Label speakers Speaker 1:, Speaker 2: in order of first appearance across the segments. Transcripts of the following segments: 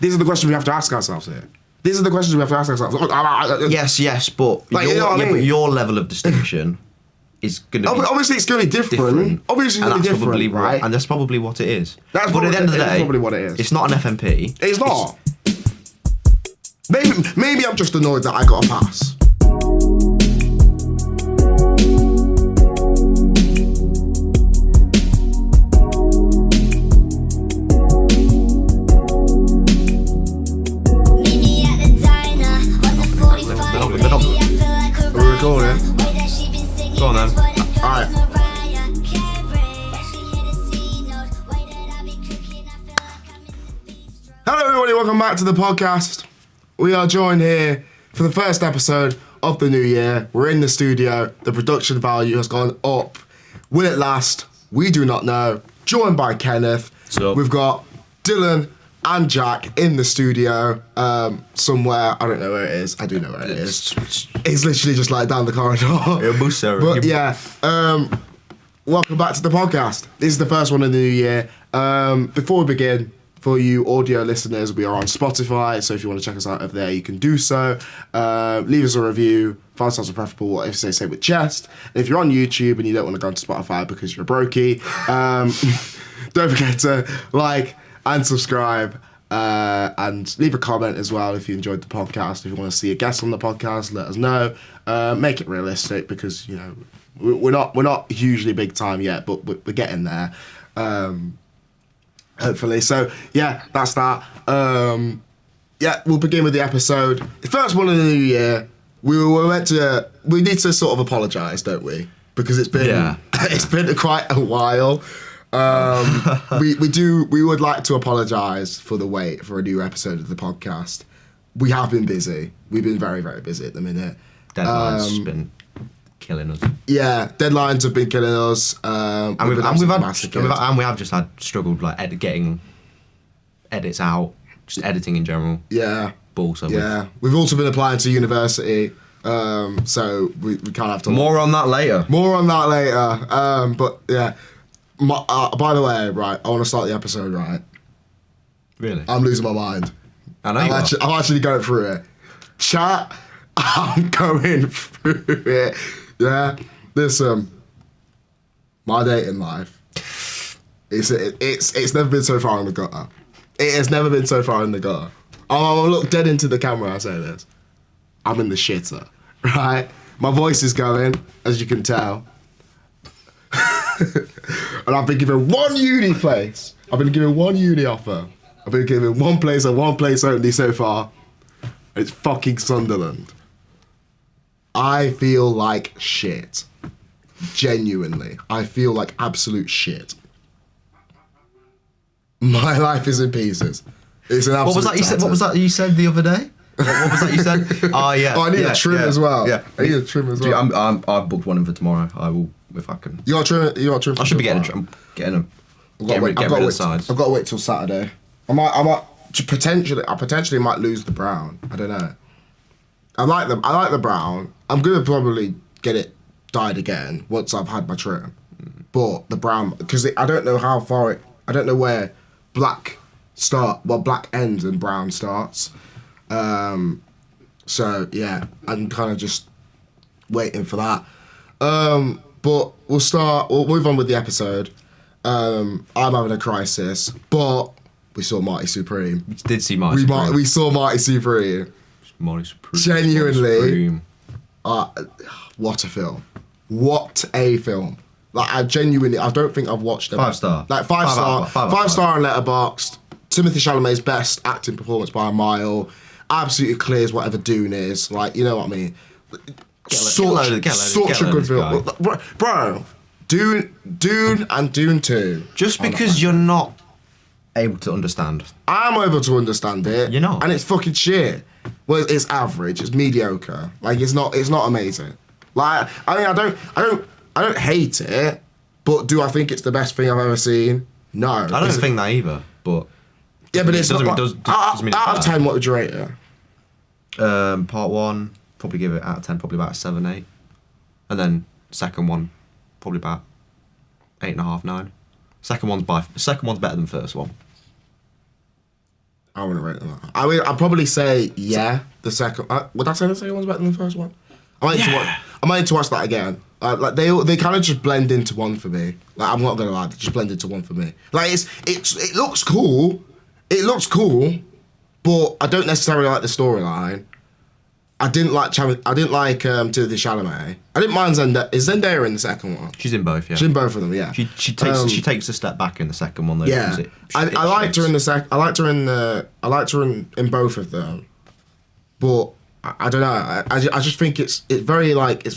Speaker 1: These are the questions we have to ask ourselves here. These are the questions we have to ask ourselves.
Speaker 2: Yes, but
Speaker 1: Like, you know what I mean?
Speaker 2: but your level of distinction is going to be
Speaker 1: obviously it's going to be different. Obviously it's going to be different, right?
Speaker 2: And that's probably what it is.
Speaker 1: But
Speaker 2: at the end of the day,
Speaker 1: probably what it is.
Speaker 2: It's not an FMP.
Speaker 1: It's not. Maybe I'm just annoyed that I got a pass. Are we recording?
Speaker 2: Go on then.
Speaker 1: Alright. Hello everybody, welcome back to the podcast. We are joined here for the first episode of the new year. We're in the studio. The production value has gone up. Will it last? We do not know. Joined by Kenneth.
Speaker 2: So
Speaker 1: we've got Dylan and Jack in the studio somewhere. I don't know where it is. I do know where it is. It's literally just like down the corridor. But yeah, welcome back to the podcast. This is the first one of the new year. Before we begin, for you audio listeners, we are on Spotify, so if you want to check us out over there, you can do so. Leave us a review. 5 stars are preferable, if they say with chest. And if you're on YouTube and you don't want to go to Spotify because you're a brokey, don't forget to like and subscribe, and leave a comment as well if you enjoyed the podcast. If you want to see a guest on the podcast, let us know. Make it realistic because, you know, we're not hugely big time yet, but we're getting there. Hopefully. So yeah, that's that. Yeah, we'll begin with the episode. The first one of the new year. We need to sort of apologise, don't we? Because it's been it's been quite a while. We would like to apologise for the wait for a new episode of the podcast. We have been busy. We've been very, very busy at the minute.
Speaker 2: Deadline's been killing us.
Speaker 1: Yeah, deadlines have been killing us.
Speaker 2: And we have just had struggled like getting edits out, just editing in general.
Speaker 1: Yeah.
Speaker 2: Also
Speaker 1: we've also been applying to university, so we can't have to.
Speaker 2: More on that later.
Speaker 1: But yeah. By the way, right, I want to start the episode right.
Speaker 2: Really?
Speaker 1: I'm losing my mind.
Speaker 2: I know
Speaker 1: I'm actually going through it. Chat, I'm going through it. Yeah, listen, my dating life, it's never been so far in the gutter. It has never been so far in the gutter. I'll look dead into the camera, I say this. I'm in the shitter, right? My voice is going, as you can tell. And I've been given one uni place. I've been given one uni offer. I've been given one place and one place only so far. It's fucking Sunderland. I feel like shit. Genuinely. I feel like absolute shit. My life is in pieces. It's an absolute
Speaker 2: What was that you said the other day? What was that you said? Oh yeah.
Speaker 1: Oh, I need a trim as well.
Speaker 2: Yeah.
Speaker 1: I need a trim as well.
Speaker 2: I've booked one in for tomorrow. I will if I can.
Speaker 1: You got a trim.
Speaker 2: I should be getting a trim. Getting them.
Speaker 1: I've got to wait till Saturday. I might potentially might lose the brown. I don't know. I like the brown. I'm gonna probably get it dyed again once I've had my trim. But the brown, because I don't know how far I don't know where black ends and brown starts. So yeah, I'm kind of just waiting for that. But we'll move on with the episode. I'm having a crisis, but we saw Marty Supreme.
Speaker 2: We did see Marty Supreme.
Speaker 1: We saw Marty Supreme.
Speaker 2: Marty Supreme.
Speaker 1: Genuinely. What a film. What a film. Like, I don't think I've watched it.
Speaker 2: 5 star.
Speaker 1: Like, 5 star on Letterboxd. Timothy Chalamet's best acting performance by a mile. Absolutely clears whatever Dune is. Like, you know what I mean? Such a good film. Bro, Dune and Dune 2.
Speaker 2: Just because you're not able to understand.
Speaker 1: I'm able to understand it.
Speaker 2: You're not.
Speaker 1: And it's fucking shit. Well, it's average. It's mediocre. Like, it's not amazing. Like, I mean, I don't hate it, but do I think it's the best thing I've ever seen? No.
Speaker 2: I don't think that either, but...
Speaker 1: Yeah, but it's
Speaker 2: doesn't
Speaker 1: not...
Speaker 2: mean
Speaker 1: out of 10, what would you rate it?
Speaker 2: Part 1, probably give it out of 10, probably about a 7, 8. And then second one, probably about 8.5, 9. Second one's better than first one.
Speaker 1: I wouldn't rate them. I'd probably say the second. Would I say the second one's better than the first one? I might need to watch that again. Like they kind of just blend into one for me. Like I'm not gonna lie, they just blend into one for me. Like it looks cool. It looks cool, but I don't necessarily like the storyline. I didn't like Timothée Chalamet. I didn't mind Zendaya. Is Zendaya in the second one?
Speaker 2: She's in both, yeah.
Speaker 1: She's in both of them, yeah.
Speaker 2: She takes a step back in the second one though.
Speaker 1: Yeah. I liked her in the second. I liked her in both of them, but I don't know. I just think it's very artsy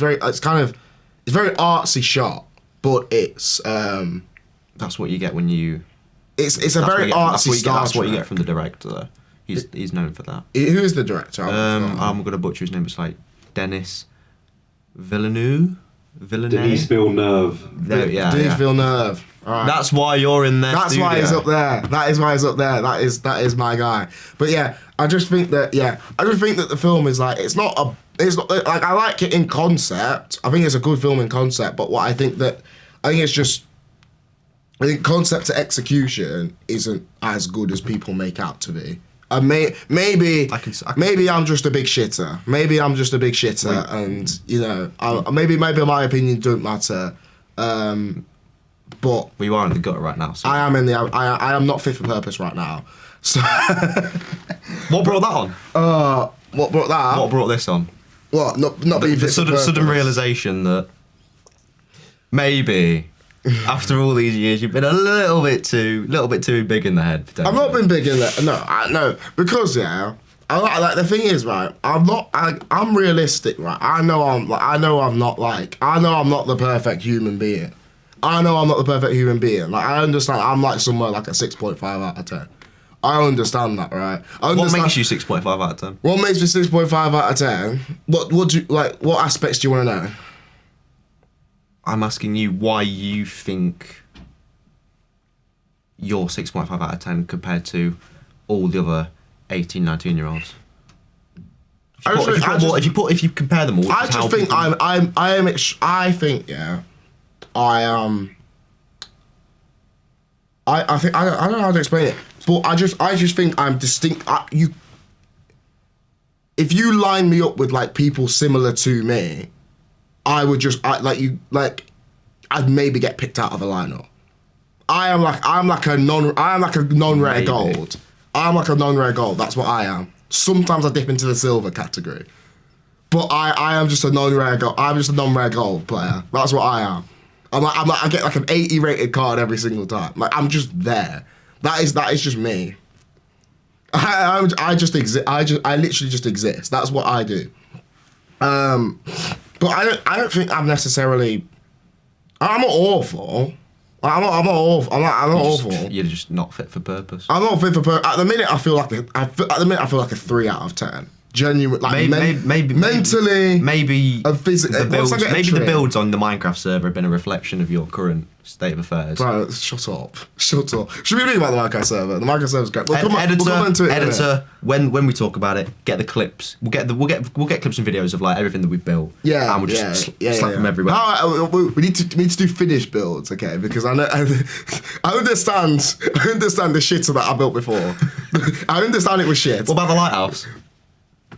Speaker 1: shot, but it's
Speaker 2: that's what you get when you.
Speaker 1: It's a very artsy style.
Speaker 2: That's what you get from the director though. He's known for that.
Speaker 1: Who is the director?
Speaker 2: I'm gonna butcher his name. It's like Denis Villeneuve.
Speaker 3: Denis Villeneuve.
Speaker 1: Denis Villeneuve. Right.
Speaker 2: That's why you're in there.
Speaker 1: That's why he's up there. That is why he's up there. That is my guy. But yeah, I just think that the film is like it's not like I like it in concept. I think it's a good film in concept. But I think concept to execution isn't as good as people make out to be. Maybe I'm just a big shitter. Maybe I'm just a big shitter, and you know, maybe my opinion don't matter. But
Speaker 2: well, you are in the gutter right now. So.
Speaker 1: I am not fit for purpose right now. So
Speaker 2: what brought that on?
Speaker 1: What brought that?
Speaker 2: What brought this on?
Speaker 1: What? Not being fit for purpose.
Speaker 2: Sudden realization that maybe. After all these years, you've been a little bit too big in the head.
Speaker 1: I've not been big in the no, because I like the thing is right. I'm realistic, right. I know I'm not the perfect human being. I know I'm not the perfect human being. Like I understand. I'm like somewhere like a 6.5 out of 10. I understand that, right?
Speaker 2: What makes you 6.5 out of 10?
Speaker 1: What makes me 6.5 out of 10? What do you like? What aspects do you want to know?
Speaker 2: I'm asking you why you think you're 6.5 out of 10 compared to all the other 18, 19-year-olds. If you compare them all,
Speaker 1: I just think I think I don't know how to explain it, but I just think I'm distinct. If you line me up with like people similar to me, I'd maybe get picked out of a lineup. I'm like a non-rare gold. I'm like a non-rare gold. That's what I am. Sometimes I dip into the silver category, but I am just a non-rare gold. I'm just a non-rare gold player. That's what I am. I get like an 80 rated card every single time. Like I'm just there. That is just me. I just exist. I literally just exist. That's what I do. But I don't think I'm necessarily. I'm not awful. I'm not awful.
Speaker 2: You're just not fit for purpose.
Speaker 1: I'm not fit for purpose. At the minute, I feel like a 3 out of 10. Genuine, like maybe mentally,
Speaker 2: maybe
Speaker 1: physically.
Speaker 2: The builds on the Minecraft server have been a reflection of your current state of affairs.
Speaker 1: Bro, shut up. Should we read about the Minecraft server? The Minecraft server's great. We'll come into it.
Speaker 2: Editor, when we talk about it, get the clips. We'll get clips and videos of like everything that we've built.
Speaker 1: Yeah,
Speaker 2: and we'll just slap them everywhere.
Speaker 1: We need to do finished builds, okay? Because I know I understand the shit that I built before. I understand it was shit.
Speaker 2: What about the lighthouse?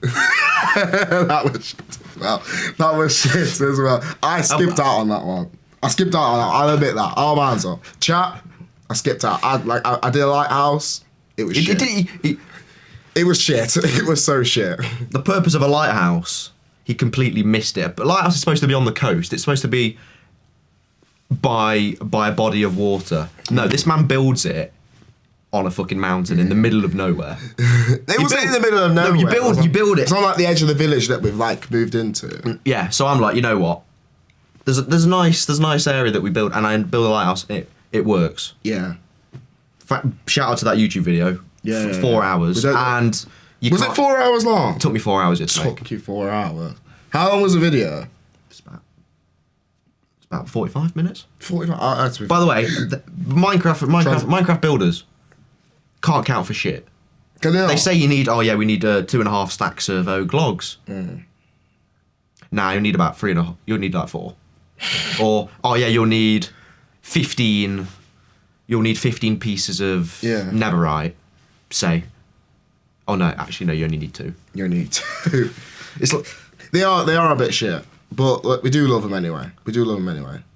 Speaker 1: That was shit as well. That was shit as well. I skipped out on that one. I'll admit that. All hands up. Chat, I skipped out. I did a lighthouse. It was shit. It was shit. It was so shit.
Speaker 2: The purpose of a lighthouse, he completely missed it. But a lighthouse is supposed to be on the coast. It's supposed to be by a body of water. No, this man builds it on a fucking mountain in the middle of nowhere.
Speaker 1: It wasn't in the middle of nowhere.
Speaker 2: No, you build it.
Speaker 1: It's on like the edge of the village that we've like moved into.
Speaker 2: Yeah, so I'm like, you know what? There's a nice area that we build, and I build a lighthouse. It works.
Speaker 1: Yeah.
Speaker 2: Shout out to that YouTube video.
Speaker 1: Yeah.
Speaker 2: 4 hours, and
Speaker 1: was it 4 hours long?
Speaker 2: It took me 4 hours. It
Speaker 1: took you 4 hours. How long was the video?
Speaker 2: It's about 45 minutes.
Speaker 1: 45.
Speaker 2: By the way, Minecraft builders can't count for shit.
Speaker 1: Can they
Speaker 2: say we need 2.5 stacks of oak logs. Nah, you need about 3.5. You'll need like 4. Or you'll need 15. You'll need 15 pieces of netherite, say. Oh no, actually no, you only need 2.
Speaker 1: You only need 2. It's like, they are a bit shit, but like, we do love them anyway.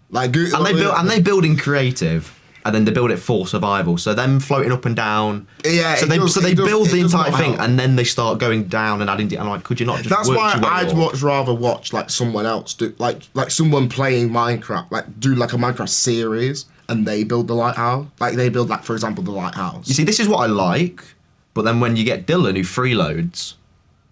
Speaker 1: Like,
Speaker 2: they build in creative, and then they build it for survival. So them floating up and down.
Speaker 1: Yeah.
Speaker 2: So they build the entire thing, and then they start going down and adding. And like, could you not just?
Speaker 1: That's why I'd
Speaker 2: up?
Speaker 1: much rather watch like someone else do like someone playing Minecraft, like do like a Minecraft series, and they build the lighthouse. Like they build, like, for example, the lighthouse.
Speaker 2: You see, this is what I like, but then when you get Dylan who freeloads,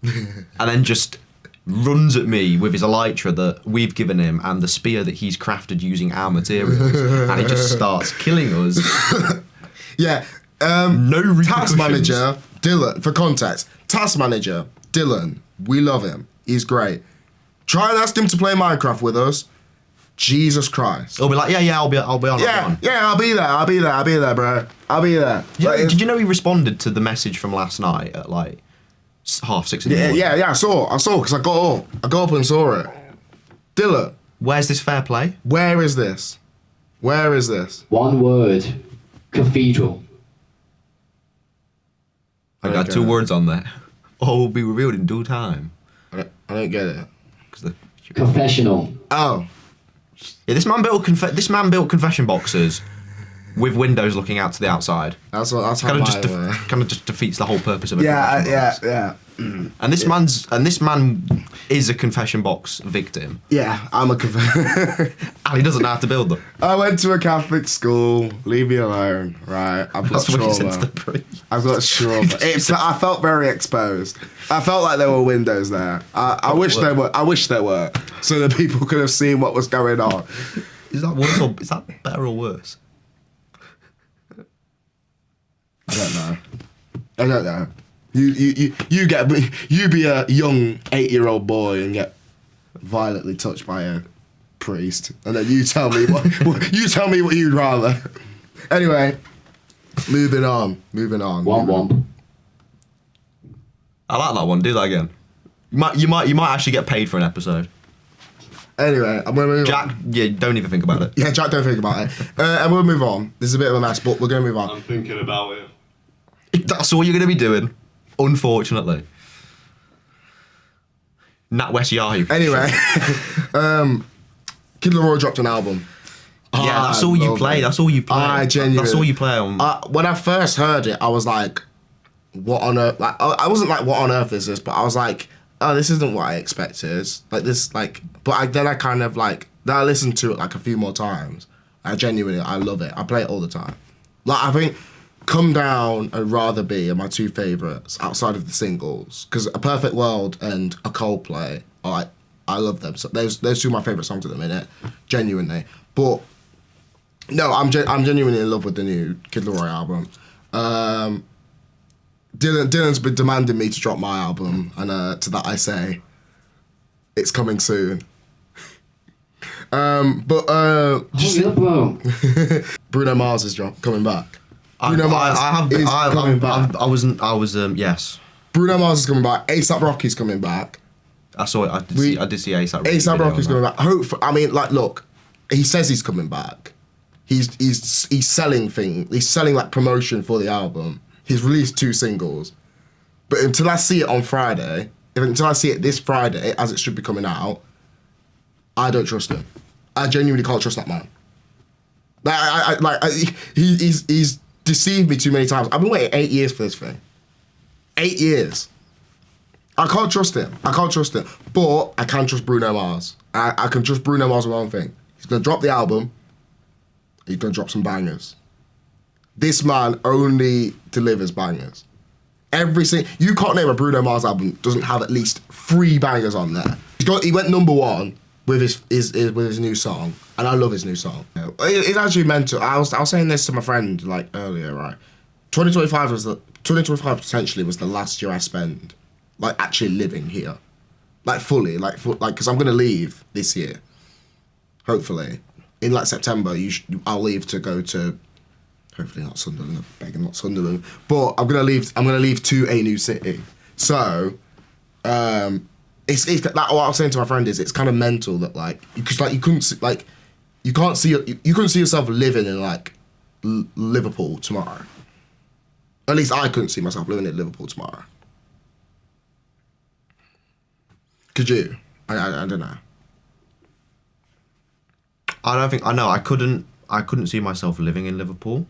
Speaker 2: and then just runs at me with his elytra that we've given him and the spear that he's crafted using our materials, and he just starts killing us.
Speaker 1: Yeah.
Speaker 2: No repercussions.
Speaker 1: Task manager Dylan. For context, task manager Dylan. We love him. He's great. Try and ask him to play Minecraft with us. Jesus Christ.
Speaker 2: He'll be like, yeah, I'll be on.
Speaker 1: Yeah, I'll be there, bro. I'll be there.
Speaker 2: Did you know he responded to the message from last night at like 6:30 in the morning?
Speaker 1: Yeah, I saw, because I got up and saw it. Dylan.
Speaker 2: Where's this fair play?
Speaker 1: Where is this?
Speaker 3: One word. Cathedral.
Speaker 2: I got 2 words on there. All will be revealed in due time.
Speaker 1: I don't get it.
Speaker 3: Confessional.
Speaker 1: Oh.
Speaker 2: Yeah, this man built confession boxes with windows looking out to the outside.
Speaker 1: That's how
Speaker 2: kind of just defeats the whole purpose of it.
Speaker 1: Yeah.
Speaker 2: And this man is a confession box victim.
Speaker 1: Yeah, I'm a
Speaker 2: And he doesn't know how to build them.
Speaker 1: I went to a Catholic school. Leave me alone, right? I've got
Speaker 2: That's what he said to
Speaker 1: trauma.
Speaker 2: the priest.
Speaker 1: I've got trauma. I felt very exposed. I felt like there were windows there. I wish there were, so that people could have seen what was going on.
Speaker 2: Is that worse or is that better or worse?
Speaker 1: I don't know. You be a young 8-year-old boy and get violently touched by a priest, and then you tell me what you'd rather. Anyway, moving on.
Speaker 3: Womp.
Speaker 2: I like that one. Do that again. You might actually get paid for an episode.
Speaker 1: Anyway, I'm gonna move
Speaker 2: Jack,
Speaker 1: on.
Speaker 2: yeah, don't even think about it.
Speaker 1: Yeah, Jack, don't think about it. And we'll move on. This is a bit of a mess, but we're gonna move on.
Speaker 3: I'm thinking about it.
Speaker 2: That's all you're going to be doing, unfortunately. Nat West Yahoo.
Speaker 1: Anyway, Kid Laroi dropped an album.
Speaker 2: Yeah, that's all you play. That's all you play.
Speaker 1: I genuinely.
Speaker 2: That's all you play on.
Speaker 1: When I first heard it, I was like, "What on earth?" Like, I wasn't like, "What on earth is this?" But I was like, "Oh, this isn't what I expected." Like this, like. But then I kind of like. Then I listened to it like a few more times. I love it. I play it all the time. Like, I think Come Down and Rather Be are my 2 favourites outside of the singles, because A Perfect World and A Coldplay are like, I love them. So those 2 are my favourite songs at the minute, genuinely. But no, I'm genuinely in love with the new Kid Laroi album. Dylan's been demanding me to drop my album, and to that I say, it's coming soon.
Speaker 3: Hold up, bro.
Speaker 1: Bruno Mars is coming back.
Speaker 2: Yes.
Speaker 1: Bruno Mars is coming back. A$AP Rocky's coming back.
Speaker 2: I saw it. I did see A$AP Rocky.
Speaker 1: A$AP Rocky's coming back. Look, he says he's coming back. He's selling things. He's selling like promotion for the album. He's released 2 singles, but until I see it on Friday, until I see it this Friday, as it should be coming out, I don't trust him. I genuinely can't trust that man. He's deceived me too many times. I've been waiting 8 years for this thing. 8 years. I can't trust him. But I can trust Bruno Mars. I can trust Bruno Mars with one thing. He's gonna drop the album. He's gonna drop some bangers. This man only delivers bangers. You can't name a Bruno Mars album that doesn't have at least 3 bangers on there. He went number 1 with his new song, and I love his new song. It's actually mental. I was saying this to my friend like earlier, right? 2025 potentially was the last year I spend like actually living here, like fully, because I'm gonna leave this year, hopefully in like September. I'll leave to go to. Hopefully not Sunderland. I'm begging not Sunderland, but I'm gonna leave to a new city. So, it's like what I was saying to my friend is it's kind of mental that you couldn't see yourself living in like Liverpool tomorrow. At least I couldn't see myself living in Liverpool tomorrow. Could you? I don't know.
Speaker 2: I don't think I know. I couldn't see myself living in Liverpool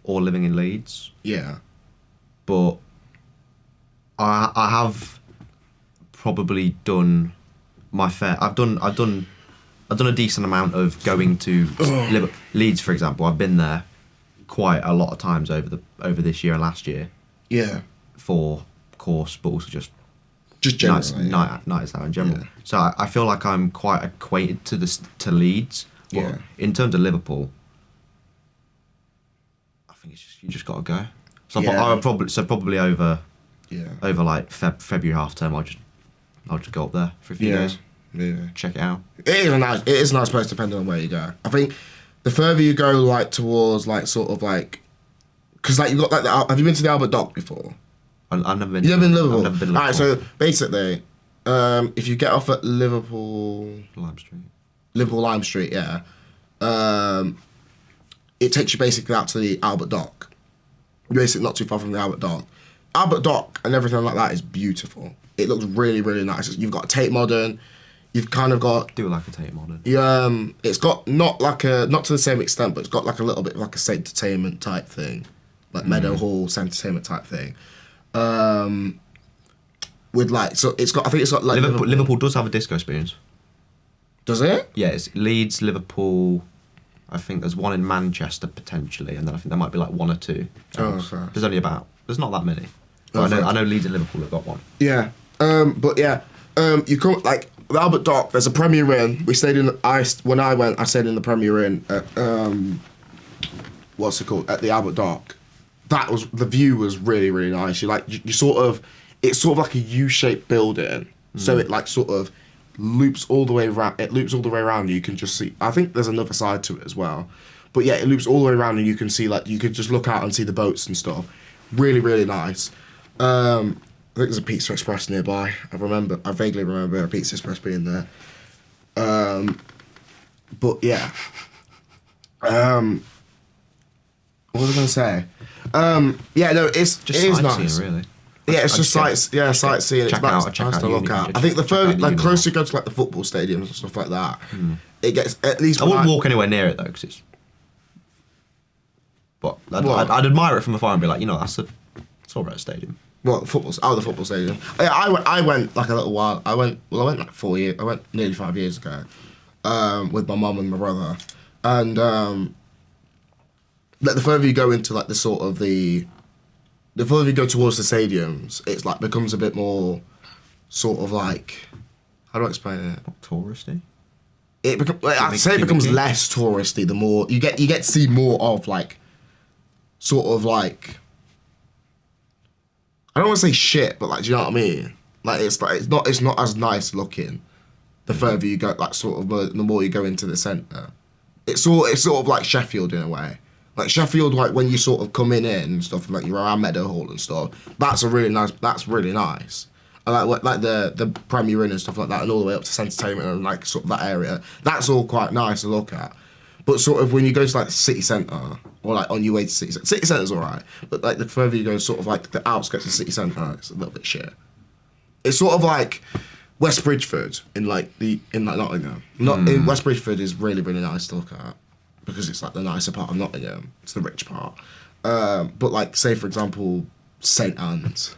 Speaker 2: or living in Leeds.
Speaker 1: Yeah.
Speaker 2: But I have probably done my fair. I've done a decent amount of going to Leeds, for example. I've been there quite a lot of times over this year and last year.
Speaker 1: Yeah.
Speaker 2: For course, but also just
Speaker 1: generally,
Speaker 2: nights out in general.
Speaker 1: Yeah.
Speaker 2: So I feel like I'm quite acquainted to Leeds. But
Speaker 1: Yeah.
Speaker 2: in terms of Liverpool, I think it's just you just got to go. So
Speaker 1: Yeah.
Speaker 2: I would probably over
Speaker 1: Yeah.
Speaker 2: over like February half term, I'll just go up there for a few days,
Speaker 1: Yeah.
Speaker 2: check it out.
Speaker 1: It is a nice place depending on where you go. I think the further you go, like towards like sort of like, because like you got like have you been to the Albert Dock before?
Speaker 2: I've never been.
Speaker 1: You've never been to Liverpool.
Speaker 2: I've never been to Liverpool.
Speaker 1: Alright, so basically, if you get off at Liverpool Lime Street, yeah, it takes you basically out to the Albert Dock. Basically, not too far from the Albert Dock. Albert Dock and everything like that is beautiful. It looks really, really nice. You've got a Tate Modern. You've kind of got.
Speaker 2: Do like a Tate Modern.
Speaker 1: It's got not to the same extent, but it's got like a little bit like a entertainment type thing, like Meadow Hall entertainment type thing. With like, so it's got. I think it's got like
Speaker 2: Liverpool does have a disco spoons.
Speaker 1: Does it?
Speaker 2: Yeah, it's Leeds, Liverpool. I think there's one in Manchester potentially, and then I think there might be like one or two.
Speaker 1: Oh, fair.
Speaker 2: There's not that many. But I know Leeds and Liverpool have got one.
Speaker 1: Yeah. But yeah. You come like the Albert Dock. There's a Premier Inn. We stayed in. When I went, I stayed in the Premier Inn at what's it called, at the Albert Dock. The view was really, really nice. You sort of, it's sort of like a U-shaped building, so it like sort of loops all the way around. It loops all the way around. You can just see. I think there's another side to it as well, but yeah, it loops all the way around, and you can see like you could just look out and see the boats and stuff. Really, really nice. I think there's a Pizza Express nearby. I vaguely remember a Pizza Express being there. But yeah. What was I going to say? Yeah, no, it is nice.
Speaker 2: Really.
Speaker 1: Yeah, it's just sightseeing. It's nice to look at. I think the further, like, closer you go to like the football stadiums and stuff like that, it gets at least.
Speaker 2: I wouldn't walk anywhere near it though, because it's. But I'd admire it from afar and be like, it's all right stadium.
Speaker 1: Well, the football stadium. Yeah, I went like a little while. I went like 4 years. I went nearly 5 years ago, with my mum and my brother, and like the further you go into like the sort of the further you go towards the stadiums, it's like becomes a bit more sort of like, how do I explain it?
Speaker 2: Not touristy.
Speaker 1: I'd say it becomes less touristy the more you get to see more of like sort of like, I don't want to say shit, but like, do you know what I mean? Like it's not as nice looking the further you go, like sort of the more you go into the centre. It's sort of like Sheffield in a way. Like Sheffield, like when you sort of come in and stuff, like you're around Meadow Hall and stuff. That's really nice. And like the Premier Inn and stuff like that, and all the way up to Entertainment and like sort of that area. That's all quite nice to look at. But sort of when you go to like the city centre, or like on your way to city centre's alright. But like the further you go, sort of like the outskirts of city centre, it's a little bit shit. It's sort of like West Bridgeford in Nottingham. In West Bridgeford is really, really nice to look at, because it's like the nicer part of Nottingham. It's the rich part. But like, say for example, St Anne's.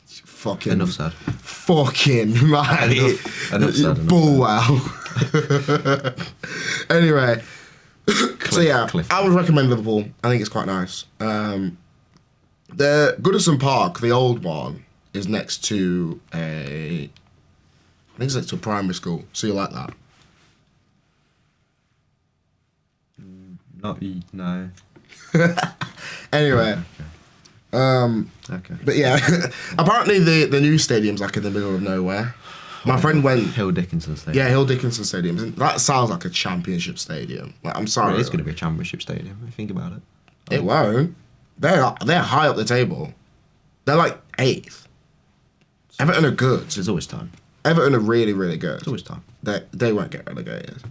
Speaker 1: Fucking.
Speaker 2: Enough said.
Speaker 1: Fucking man.
Speaker 2: Enough said.
Speaker 1: Bullwell. Anyway. So yeah, I would recommend Liverpool. I think it's quite nice. The Goodison Park, the old one, is next to I think it's next to a primary school. So you like that?
Speaker 2: No.
Speaker 1: Anyway.
Speaker 2: Okay.
Speaker 1: But yeah, apparently the new stadium's like in the middle of nowhere. My friend went.
Speaker 2: Hill Dickinson Stadium.
Speaker 1: Yeah, Hill Dickinson Stadium. That sounds like a championship stadium. Like, I'm sorry.
Speaker 2: Well, it is going to be a championship stadium, if you think about it.
Speaker 1: It won't. They're high up the table. They're like 8th. Everton are good.
Speaker 2: There's always time.
Speaker 1: Everton are really, really good.
Speaker 2: There's always time.
Speaker 1: They won't get relegated.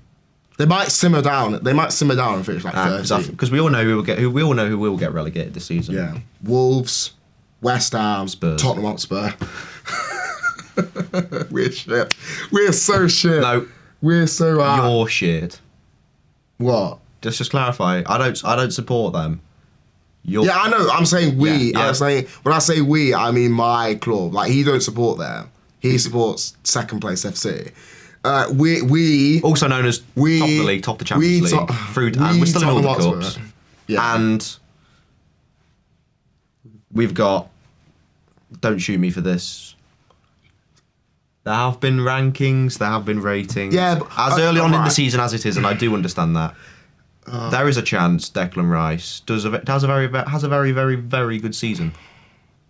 Speaker 1: They might simmer down. and finish like 13th.
Speaker 2: Because we all know who will get relegated this season.
Speaker 1: Yeah. Wolves, West Ham,
Speaker 2: Spurs.
Speaker 1: Tottenham Hotspur. We're shit. We're so shit.
Speaker 2: No,
Speaker 1: We're so
Speaker 2: you're shit.
Speaker 1: What?
Speaker 2: Just clarify. I don't support them. You're,
Speaker 1: Yeah, I know. I'm saying we.
Speaker 2: Yeah, yeah.
Speaker 1: I'm saying when I say we, I mean my club. Like he don't support them. He supports second place FC. We
Speaker 2: also known as top of the league, top of the Champions League. We're still in all the cups.
Speaker 1: Yeah.
Speaker 2: And we've got. Don't shoot me for this. There have been rankings. There have been ratings.
Speaker 1: Yeah, but,
Speaker 2: as early on in the
Speaker 1: right.
Speaker 2: season as it is, and I do understand that. There is a chance Declan Rice has a very, very, very good season.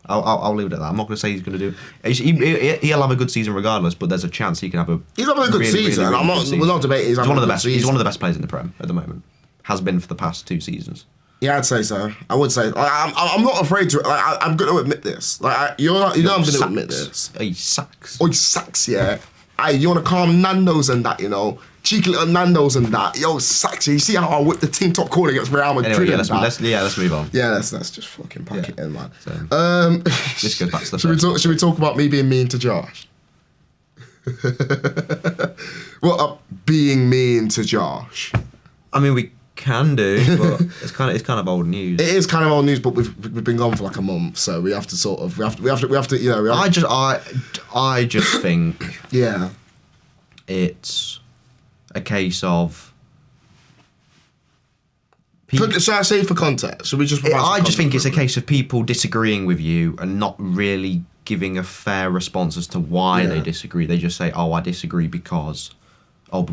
Speaker 2: I'll leave it at that. I'm not going to say he's going to do. He'll have a good season regardless, but there's a chance he can have a.
Speaker 1: He's having a good season.
Speaker 2: Really
Speaker 1: I'm not.
Speaker 2: good season.
Speaker 1: We're not debating. He's
Speaker 2: one of the
Speaker 1: best.
Speaker 2: He's one of the best players in the Prem at the moment. Has been for the past 2 seasons.
Speaker 1: Yeah, I'd say so. I would say. I'm not afraid to. I'm going to admit this. You know, I'm going to admit this.
Speaker 2: He sucks.
Speaker 1: Oh, he sucks. Yeah. You want to calm Nando's and that, you know. Cheeky little Nando's and that. Yo, sucks. You see how I whipped the team top corner against Real Madrid?
Speaker 2: Anyway, let's move on.
Speaker 1: Yeah, let's just fucking pack it in, man.
Speaker 2: So, this goes back to the
Speaker 1: should we talk about me being mean to Josh? Being mean to Josh.
Speaker 2: I mean, we can do, but it's kind of old news.
Speaker 1: It is kind of old news, but we've been gone for like a month, so we have to sort of we have to you know.
Speaker 2: I just think
Speaker 1: yeah,
Speaker 2: it's a case of.
Speaker 1: Should I say for context? Should we just?
Speaker 2: I just think it's a case of people disagreeing with you and not really giving a fair response as to why they disagree. They just say, "Oh, I disagree because I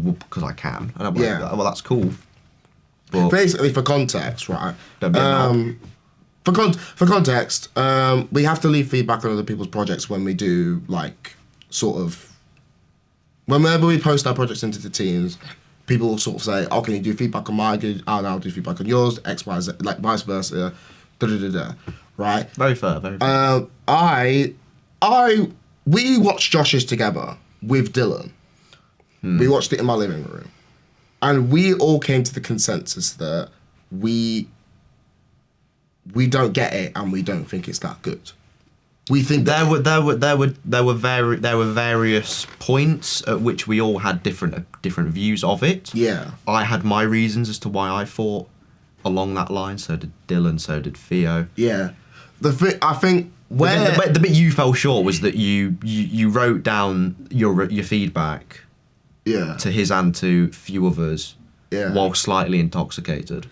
Speaker 2: can." And I'm like, well, that's cool. But
Speaker 1: basically, for context, right?
Speaker 2: Don't be a knob.
Speaker 1: For context, we have to leave feedback on other people's projects when we do like sort of. Whenever we post our projects into the teams, people will sort of say, "Oh, can you do feedback on mine? I'll do feedback on yours. X, Y, Z, like vice versa." Right?
Speaker 2: Very fair. Very fair.
Speaker 1: We watched Josh's together with Dylan. We watched it in my living room, and we all came to the consensus that we don't get it, and we don't think it's that good. We think
Speaker 2: there were various points at which we all had different views of it.
Speaker 1: Yeah.
Speaker 2: I had my reasons as to why I thought along that line. So did Dylan. So did Theo.
Speaker 1: Yeah. I think where
Speaker 2: the bit you fell short was that you wrote down your feedback.
Speaker 1: Yeah.
Speaker 2: To his and to few others.
Speaker 1: Yeah.
Speaker 2: While slightly intoxicated.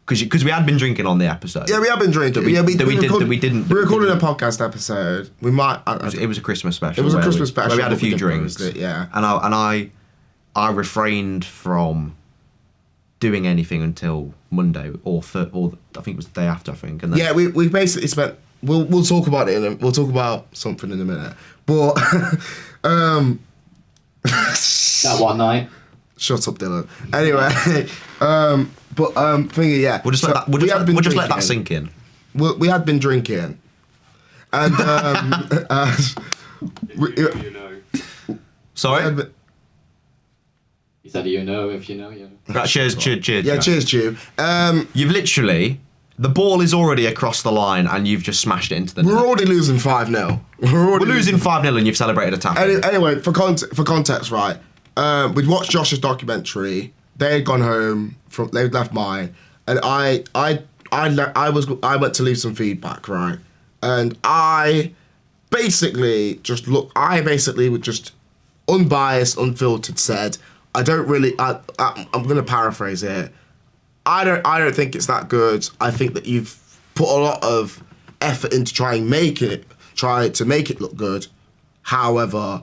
Speaker 2: Because we had been drinking on the episode.
Speaker 1: Yeah, we have been drinking.
Speaker 2: We recorded
Speaker 1: a podcast episode. We might.
Speaker 2: It was a Christmas special.
Speaker 1: It was a Christmas special.
Speaker 2: Where we had a few drinks.
Speaker 1: Yeah.
Speaker 2: And I refrained from doing anything until Monday or I think it was the day after. I think. And then,
Speaker 1: yeah, we basically spent. We'll talk about it. We'll talk about something in a minute. But
Speaker 3: that one night.
Speaker 1: Shut up, Dylan. Anyway, thingy, yeah.
Speaker 2: We'll just let that sink in.
Speaker 1: We had been drinking, and
Speaker 3: you know.
Speaker 2: Sorry.
Speaker 3: He said, "You know, if you know, you know."
Speaker 2: Right, cheers.
Speaker 1: Yeah, cheers, Chew.
Speaker 2: You've literally. The ball is already across the line, and you've just smashed it into the net.
Speaker 1: We're already losing 5-0.
Speaker 2: We're losing 5-0, and you've celebrated a tap.
Speaker 1: Anyway, for context, right? We'd watched Josh's documentary. They had gone home they'd left mine, and I went to leave some feedback, right? And I basically would just unbiased, unfiltered said, I'm gonna paraphrase it. I don't think it's that good. I think that you've put a lot of effort into try to make it look good. However,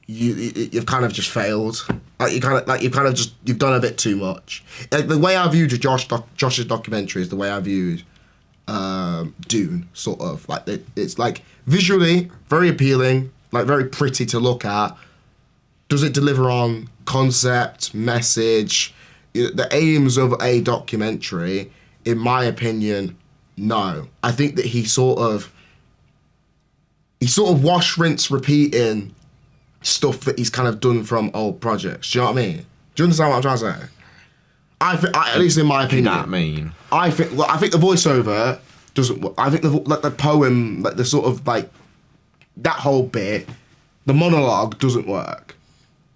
Speaker 1: you've kind of just failed. You've done a bit too much. Like, the way I viewed Josh's documentary is the way I viewed Dune, sort of. Like it's like visually very appealing, like very pretty to look at. Does it deliver on concept, message, the aims of a documentary? In my opinion, no. I think that he sort of wash, rinse, repeating stuff that he's kind of done from old projects. Do you know what I mean? Do you understand what I'm trying to say? At least in my opinion.
Speaker 2: That mean?
Speaker 1: I think the voiceover doesn't. I think the poem, like the sort of like that whole bit, The monologue doesn't work.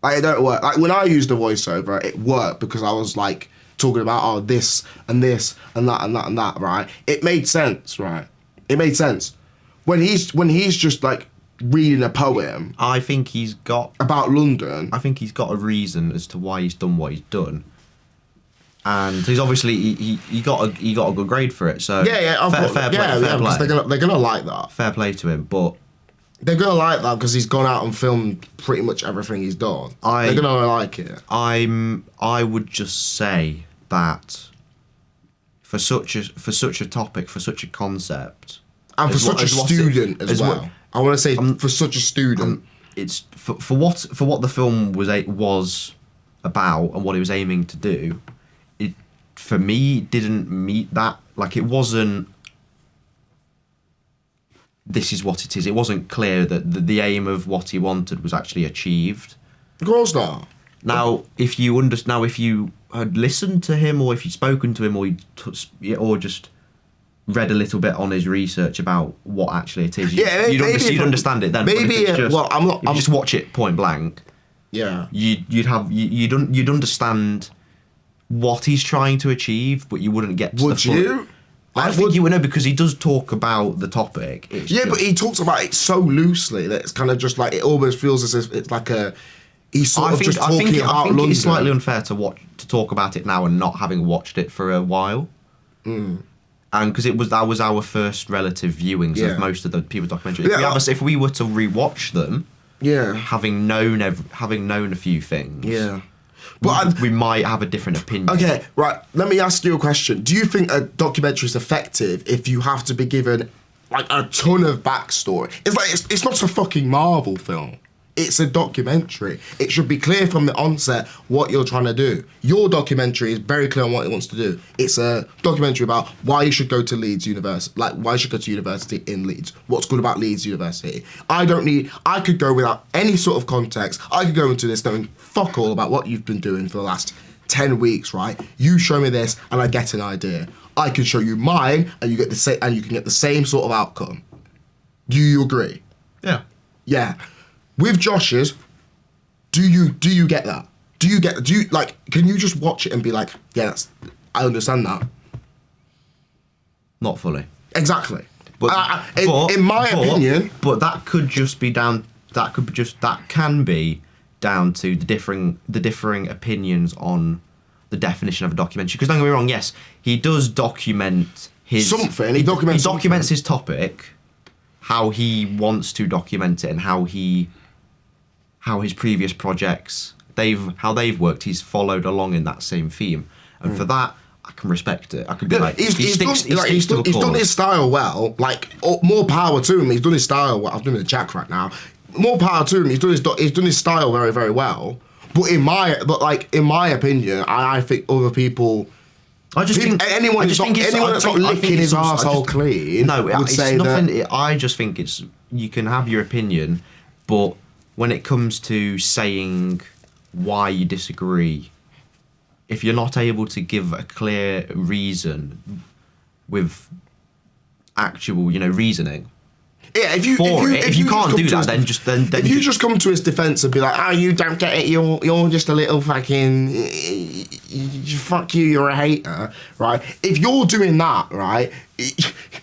Speaker 1: Like, it don't work. Like, when I used the voiceover, it worked because I was, like, talking about, this and this and that and that and that, right? It made sense, right? It made sense. When he's just, like, reading a poem...
Speaker 2: I think he's got...
Speaker 1: About London...
Speaker 2: I think he's got a reason as to why he's done what he's done. And he's obviously... He got a good grade for it, so...
Speaker 1: Yeah,
Speaker 2: fair play.
Speaker 1: because they're gonna like that.
Speaker 2: Fair play to him, but...
Speaker 1: They're gonna like that because he's gone out and filmed pretty much everything he's done. They're gonna like it.
Speaker 2: I would just say that for such a topic, for such a concept,
Speaker 1: and for such a student as well. I want to say for such a student,
Speaker 2: it's for what the film was about and what it was aiming to do. It for me didn't meet that. Like, it wasn't. This is what it is. It wasn't clear that the aim of what he wanted was actually achieved.
Speaker 1: Of course not.
Speaker 2: Now, if you had listened to him, or if you'd spoken to him, or just read a little bit on his research about what actually it is, you'd understand it then.
Speaker 1: Maybe.
Speaker 2: If you just watch it point blank.
Speaker 1: Yeah.
Speaker 2: You'd understand what he's trying to achieve, but you wouldn't get to
Speaker 1: Would
Speaker 2: the full.
Speaker 1: you?
Speaker 2: I think you would know, because he does talk about the topic.
Speaker 1: But he talks about it so loosely that it's kind of just like, it almost feels as if it's like he's sort of just talking about London.
Speaker 2: It's slightly unfair to talk about it now and not having watched it for a while. And because that was our first relative viewings of most of the people documentaries. If we were to rewatch them, having known a few things, but we might have a different opinion.
Speaker 1: Okay, right. Let me ask you a question. Do you think a documentary is effective if you have to be given like a ton of backstory? It's like it's not a fucking Marvel film. It's a documentary. It should be clear from the onset what you're trying to do. Your documentary is very clear on what it wants to do. It's a documentary about why you should go to Leeds University, like why you should go to university in Leeds. What's good about Leeds University. I could go without any sort of context. I could go into this knowing fuck all about what you've been doing for the last 10 weeks, right? You show me this and I get an idea. I can show you mine and you can get the same sort of outcome. Do you agree?
Speaker 2: Yeah.
Speaker 1: Yeah. With Josh's, do you get that? Can you just watch it and be like, yeah, I understand that?
Speaker 2: Not fully.
Speaker 1: Exactly. In my opinion.
Speaker 2: But that could just be down. That can be down to the differing opinions on the definition of a documentary. Because don't get me wrong, yes, he does document his
Speaker 1: something. He documents
Speaker 2: his topic, how he wants to document it, and how his previous projects how they've worked. He's followed along in that same theme, and for that I can respect it. I could be like, he's
Speaker 1: done his style well. Like, more power to him. He's done his style well. I'm doing a Jack right now. More power to him. He's done his style very, very well. But in my opinion, I think other people. Anyone that's not licking his arsehole clean.
Speaker 2: No, it's nothing. I just think you can have your opinion, but when it comes to saying why you disagree, if you're not able to give a clear reason with actual, reasoning.
Speaker 1: Yeah, if you can't
Speaker 2: do that, then
Speaker 1: if you just come to his defence and be like, "Oh, you don't get it. You're just a little fucking fuck you. You're a hater, right?" If you're doing that, right,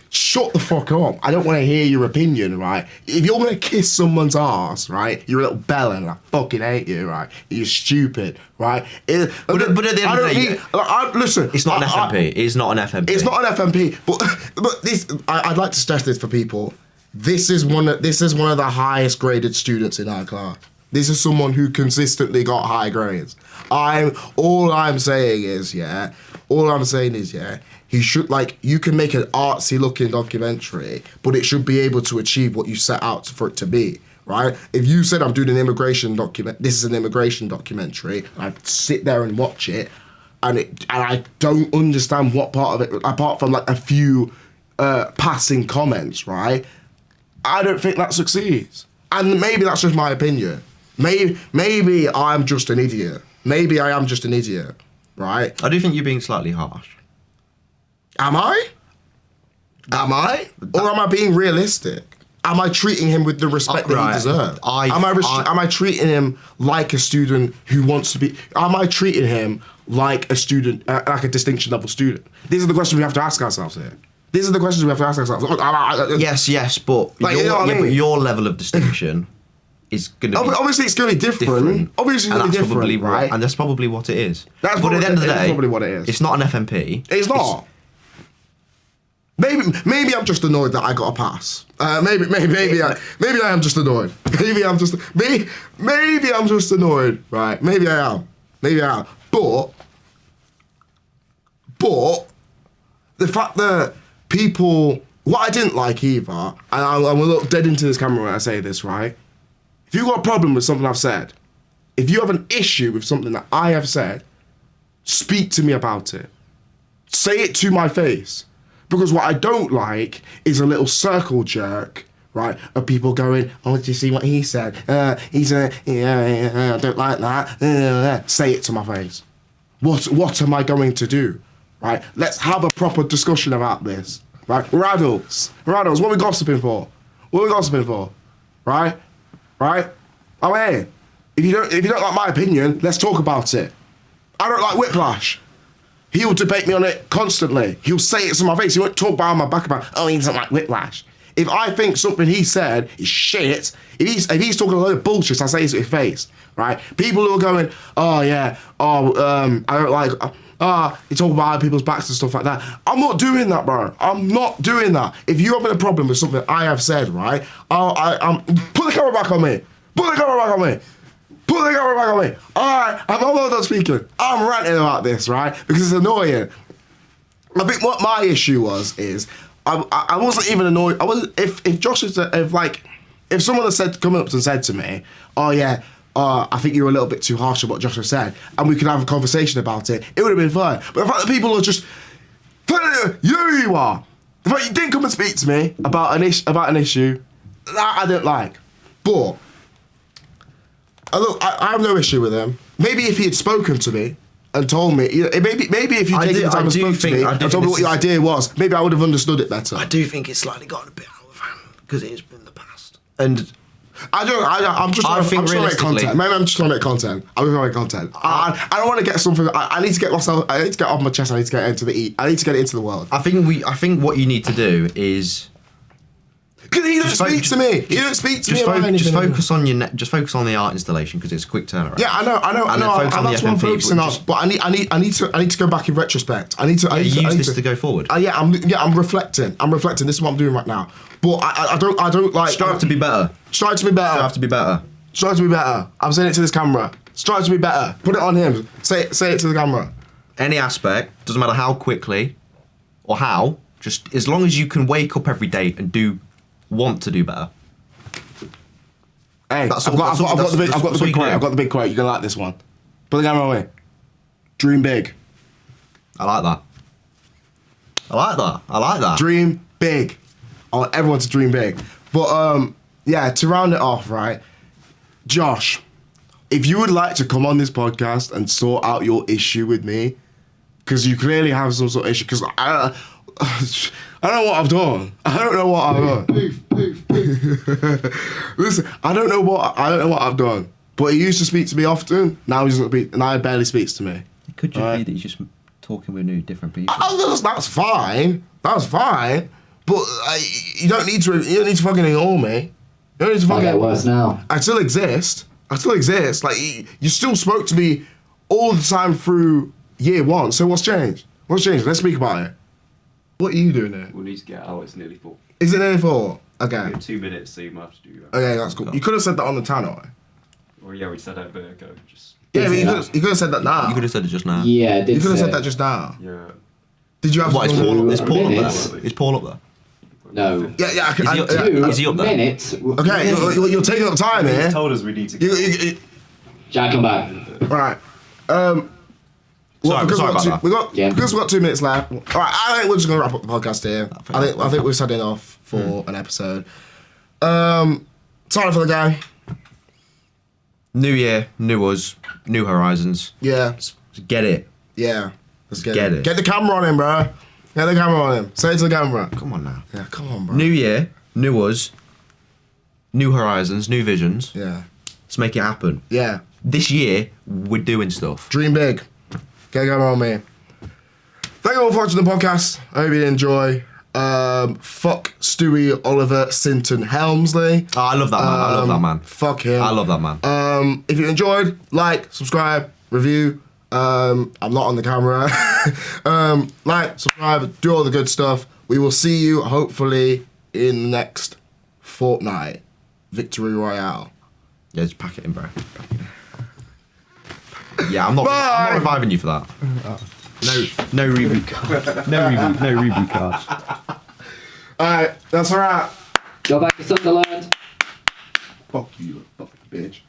Speaker 1: shut the fuck up. I don't want to hear your opinion, right? If you're gonna kiss someone's ass, right, you're a little bella, and I fucking hate you, right? You're stupid, right?
Speaker 2: But at the end of the day,
Speaker 1: listen.
Speaker 2: It's not an FMP. It's not an FMP.
Speaker 1: It's not an FMP. But this, I'd like to stress this for people. This is one of the highest graded students in our class. This is someone who consistently got high grades. All I'm saying is, he should, you can make an artsy looking documentary, but it should be able to achieve what you set out for it to be, right? If you said I'm doing an immigration this is an immigration documentary, I'd sit there and watch it, and I don't understand what part of it, apart from a few passing comments, right? I don't think that succeeds. And maybe that's just my opinion. Maybe I'm just an idiot. Maybe I am just an idiot, right?
Speaker 2: I do think you're being slightly harsh.
Speaker 1: Am I? Or am I being realistic? am I treating him with the respect that he deserves? Am I treating him like a student who wants to be? Am I treating him like a student, like a distinction level student? These are the questions we have to ask ourselves here. These are the questions we have to ask ourselves.
Speaker 2: Yes, but
Speaker 1: like,
Speaker 2: but your level of distinction is going to be
Speaker 1: obviously it's going to be different. Obviously, it's going to be different, right?
Speaker 2: And that's probably what it is.
Speaker 1: But
Speaker 2: at the end of the day,
Speaker 1: probably what it is.
Speaker 2: It's not an FMP.
Speaker 1: It's not. Maybe I'm just annoyed that I got a pass. Maybe I am just annoyed. Maybe I'm just annoyed. Right? Maybe I am. But the fact that people, what I didn't like either, and I'm gonna look dead into this camera when I say this, right? If you've got a problem with something I've said, if you have an issue with something that I have said, speak to me about it. Say it to my face. Because what I don't like is a little circle jerk, right, of people going, oh, did you see what he said? He's I don't like that. Say it to my face. What am I going to do? Right? Let's have a proper discussion about this. Right? We're adults. What are we gossiping for? Right? I'm here. If you don't like my opinion, let's talk about it. I don't like whiplash. He will debate me on it constantly. He'll say it to my face. He won't talk behind my back about, oh, he doesn't like whiplash. If I think something he said is shit, if he's talking a load of bullshit, I say it to his face, right? People who are going, oh yeah, I don't like, you talk about other people's backs and stuff like that. I'm not doing that, bro. I'm not doing that. If you're having a problem with something I have said, right, put the camera back on me. Put the camera back on me. Alright, I'm not done speaking. I'm ranting about this, right? Because it's annoying. I think what my issue is I wasn't even annoyed. I wasn't. If Josh was if someone had come up and said to me, oh yeah, I think you're a little bit too harsh on what Josh has said, and we could have a conversation about it, it would have been fine. But the fact that people are just, you are. The fact you didn't come and speak to me about an issue, that I don't like. But look, I have no issue with him. Maybe if he had spoken to me and told me, maybe if you taken the time and spoke to me and told me what your idea was, maybe I would have understood it better.
Speaker 2: I do think it's slightly gotten a bit out of hand because it has been the past. And
Speaker 1: I'm just trying to make content. Maybe I'm just trying to make content. I'm just trying to make content. I don't want to get something. I need to get myself. I need to get off my chest. I need to get into I need to get it into the world.
Speaker 2: I think what you need to do is.
Speaker 1: Because he don't speak to me. He don't speak to me about anything.
Speaker 2: Just focus on just focus on the art installation because it's a quick turnaround.
Speaker 1: Yeah, I know. And that's what I'm focusing on. But I need to go back in retrospect. I need to
Speaker 2: use this to go forward.
Speaker 1: I'm reflecting. This is what I'm doing right now. But I don't like.
Speaker 2: Strive to be better.
Speaker 1: Strive to be better. I'm saying it to this camera. Strive to be better. Put it on him. Say it to the camera.
Speaker 2: Any aspect, doesn't matter how quickly or how, just as long as you can wake up every day and want to do better.
Speaker 1: Hey, I've got the big quote. You're gonna like this one. Put the camera away. Dream big.
Speaker 2: I like that.
Speaker 1: Dream big. I want everyone to dream big. But yeah, to round it off, right? Josh, if you would like to come on this podcast and sort out your issue with me, because you clearly have some sort of issue, because I don't know what I've done. Listen, I don't know what I've done. But he used to speak to me often. Now he barely speaks to me.
Speaker 2: It could just be that he's just talking with different people.
Speaker 1: That's fine. But you don't need to fucking ignore me. You don't need to fucking.
Speaker 3: I get worse now.
Speaker 1: I still exist. Like you still spoke to me all the time through year one. So what's changed? Let's speak about it. What are you doing here?
Speaker 4: We'll need to get out. It's nearly 4.
Speaker 1: Is it nearly 4? Okay.
Speaker 4: We have 2 minutes, so you might have to do that.
Speaker 1: Okay, that's cool. You could have said that on the tannoy.
Speaker 4: Well, yeah, we said that a bit ago.
Speaker 1: Yeah, but you could have said that now.
Speaker 2: You could have said it just now.
Speaker 3: Yeah,
Speaker 1: you could have said that just now.
Speaker 4: Yeah.
Speaker 1: Did you have?
Speaker 2: What, is Paul up there? Is Paul up there?
Speaker 3: No.
Speaker 1: Yeah.
Speaker 2: Is he up there?
Speaker 3: Minutes.
Speaker 1: Okay, you're taking up time here.
Speaker 4: He told us we need to go.
Speaker 3: Jack, come back.
Speaker 1: Right.
Speaker 2: Sorry about that.
Speaker 1: Because we've got 2 minutes left. All right, I think we're just going to wrap up the podcast here. I think we've said enough for an episode. Time for the gang.
Speaker 2: New year, new us, new horizons.
Speaker 1: Yeah.
Speaker 2: Let's get it.
Speaker 1: Yeah. Let's get
Speaker 2: it.
Speaker 1: Get the camera on him, bro. Get the camera on him. Say it to the camera.
Speaker 2: Come on now.
Speaker 1: Yeah, come on, bro.
Speaker 2: New year, new us, new horizons, new visions.
Speaker 1: Yeah.
Speaker 2: Let's make it happen.
Speaker 1: Yeah.
Speaker 2: This year, we're doing stuff.
Speaker 1: Dream big. Get going on me. Thank you all for watching the podcast. I hope you enjoy. Fuck Stewie, Oliver, Sinton, Helmsley.
Speaker 2: Oh, I love that man. I love that man.
Speaker 1: Fuck him.
Speaker 2: I love that man.
Speaker 1: If you enjoyed, like, subscribe, review. I'm not on the camera. Like, subscribe, do all the good stuff. We will see you hopefully in the next fortnight. Victory Royale.
Speaker 2: Yeah, just pack it in, bro. Yeah, I'm not reviving you for that. No reboot card. No reboot card.
Speaker 1: Alright, that's alright.
Speaker 3: Go back to Sunderland.
Speaker 1: Fuck you, fucking bitch.